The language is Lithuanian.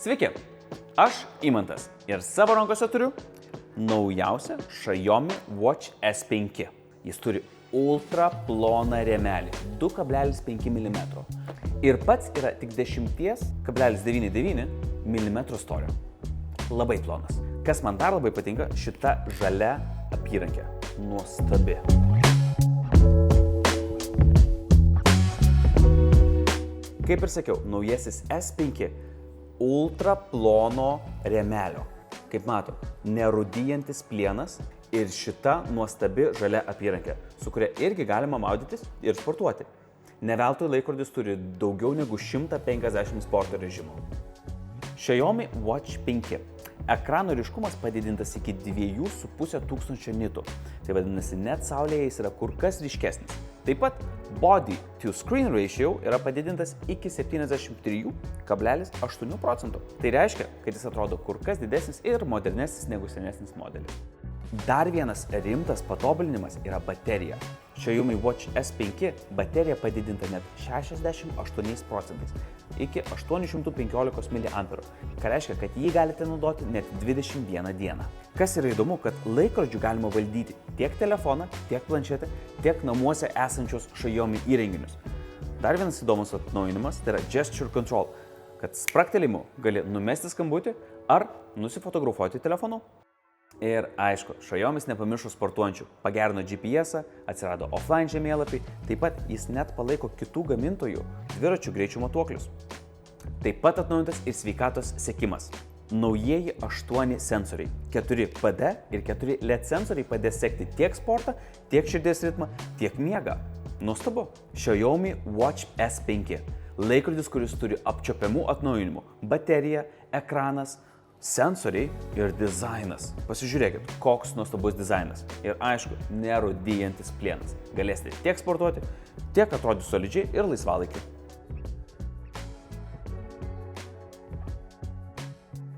Sveiki, aš Imantas ir savo rankose turiu naujausią Xiaomi Watch S5. Jis turi ultra ploną rėmelį 2,5 mm ir pats yra tik 10,99 mm storio. Labai plonas. Kas man dar labai patinka, šita žalia apyrankė. Nuostabi. Kaip ir sakiau, naujasis S5 ultra plono rėmelio. Kaip mato, nerūdijantis plienas ir šita nuostabi žalia apyrankė, su kuria irgi galima maudytis ir sportuoti. Ne veltui laikrodis turi daugiau negu 150 sporto režimų. Xiaomi Watch 5. Ekrano ryškumas padidintas iki 2500 nitų. Tai vadinasi, net saulėje jis yra kur kas ryškesnis. Taip pat body to screen ratio yra padidintas iki 73,8 procentų. Tai reiškia, kad jis atrodo kur kas didesnis ir modernesnis negu senesnis modelis. Dar vienas rimtas patobulinimas yra baterija. Xiaomi Watch S5 baterija padidinta net 68 procentais iki 815 mAh, ką reiškia, kad jį galite naudoti net 21 dieną. Kas yra įdomu, kad laikrodžių galima valdyti tiek telefoną, tiek planšetę, tiek namuose esančius Xiaomi įrenginius. Dar vienas įdomus atnaujinimas tai yra gesture control, kad spraktelimu gali numesti skambutį ar nusifotografuoti telefonu. Ir aišku, Xiaomi nepamiršo sportuojančių, pagerino GPS-ą, atsirado offline žemėlapiai, taip pat jis net palaiko kitų gamintojų dviračių greičių matuoklius. Taip pat atnaujintas ir sveikatos sekimas. Naujieji 8 sensoriai, 4 PD ir 4 LED sensoriai padės sekti tiek sportą, tiek širdies ritmą, tiek miegą. Nuostabu. Xiaomi Watch S5. Laikrodis, kuris turi apčiuopiamų atnaujinimų. Baterija, ekranas, sensoriai ir dizainas. Pasižiūrėkit, koks nuostabus dizainas. Ir aišku, nerūdijantis plienas. Galėsite tiek sportuoti, tiek atrodyti solidžiai ir laisvalaikį.